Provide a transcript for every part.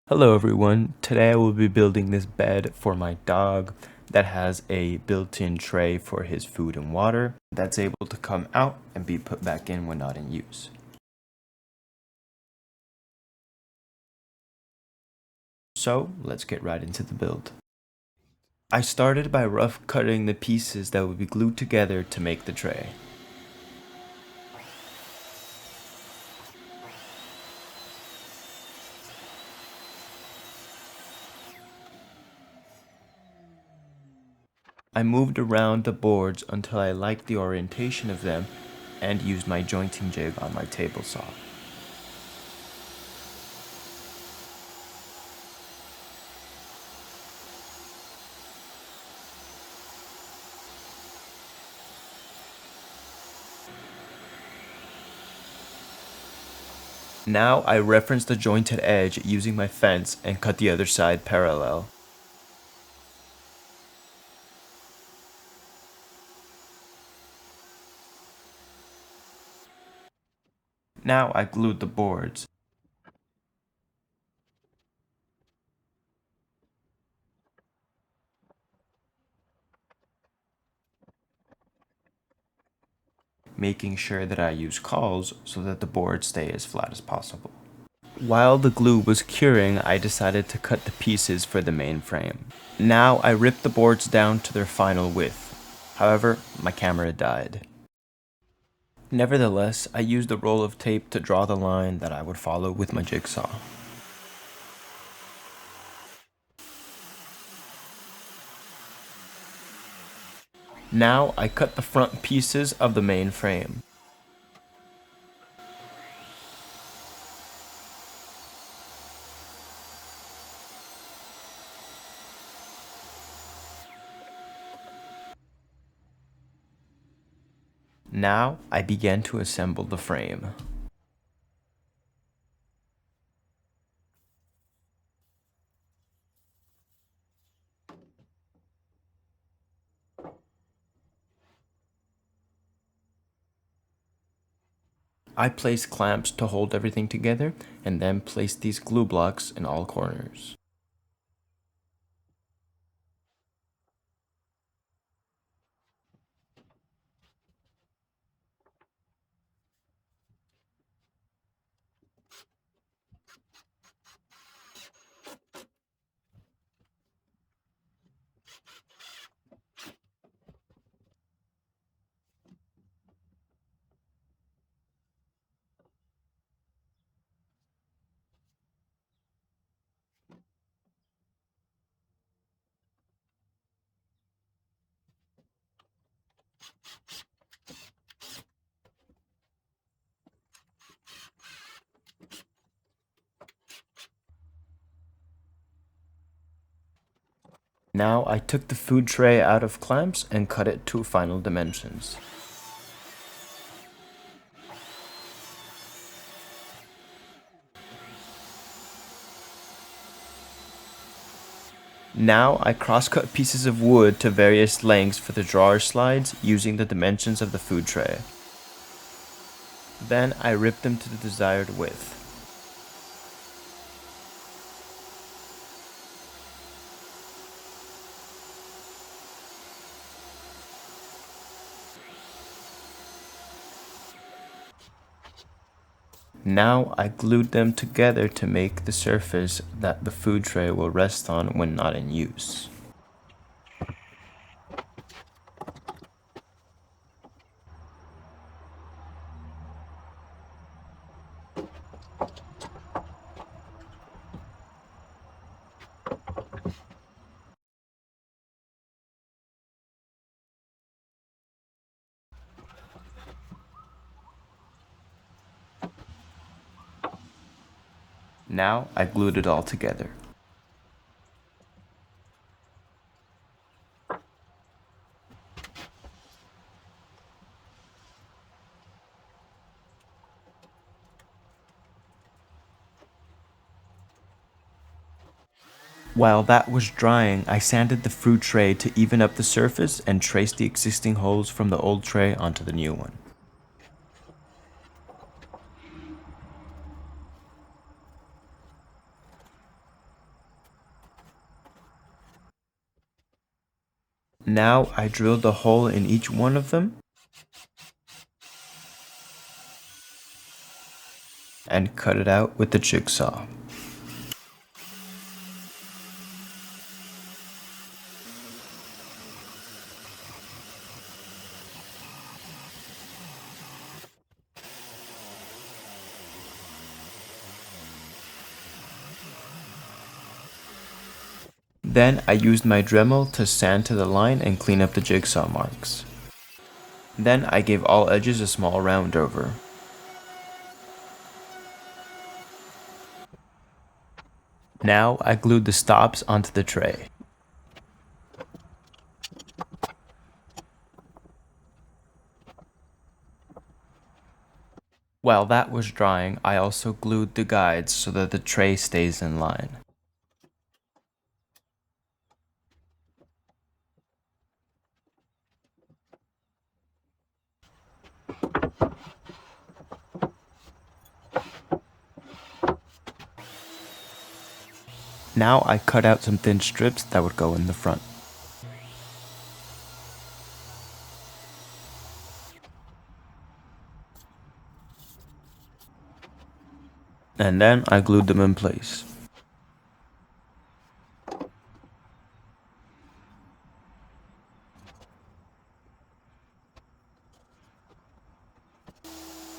Hello everyone, today I will be building this bed for my dog that has a built-in tray for his food and water that's able to come out and be put back in when not in use. So let's get right into the build. I started by rough cutting the pieces that would be glued together to make the tray. I moved around the boards until I liked the orientation of them and used my jointing jig on my table saw. Now I reference the jointed edge using my fence and cut the other side parallel. Now I glued the boards. Making sure that I use cawls so that the boards stay as flat as possible. While the glue was curing, I decided to cut the pieces for the mainframe. Now I ripped the boards down to their final width. However, my camera died. Nevertheless, I used a roll of tape to draw the line that I would follow with my jigsaw. Now I cut the front pieces of the main frame. Now I began to assemble the frame. I placed clamps to hold everything together and then placed these glue blocks in all corners. Now I took the food tray out of clamps and cut it to final dimensions. Now I cross-cut pieces of wood to various lengths for the drawer slides using the dimensions of the food tray. Then I ripped them to the desired width. Now I glued them together to make the surface that the food tray will rest on when not in use. Now I glued it all together. While that was drying, I sanded the fruit tray to even up the surface and traced the existing holes from the old tray onto the new one. Now I drilled a hole in each one of them and cut it out with the jigsaw. Then I used my Dremel to sand to the line and clean up the jigsaw marks. Then I gave all edges a small round over. Now I glued the stops onto the tray. While that was drying, I also glued the guides so that the tray stays in line. Now I cut out some thin strips that would go in the front. And then I glued them in place.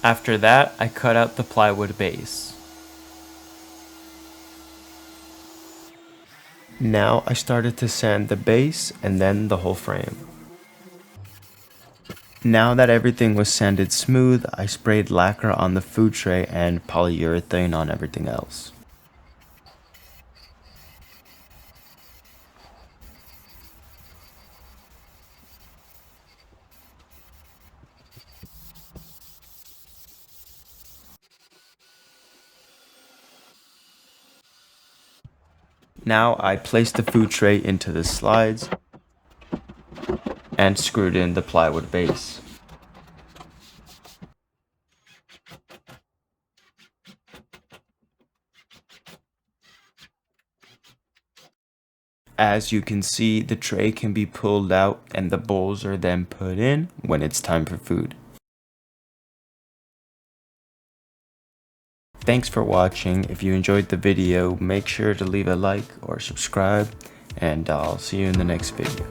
After that, I cut out the plywood base. Now I started to sand the base and then the whole frame. Now that everything was sanded smooth, I sprayed lacquer on the food tray and polyurethane on everything else. Now I placed the food tray into the slides and screwed in the plywood base. As you can see, the tray can be pulled out and the bowls are then put in when it's time for food. Thanks for watching. If you enjoyed the video, make sure to leave a like or subscribe, and I'll see you in the next video.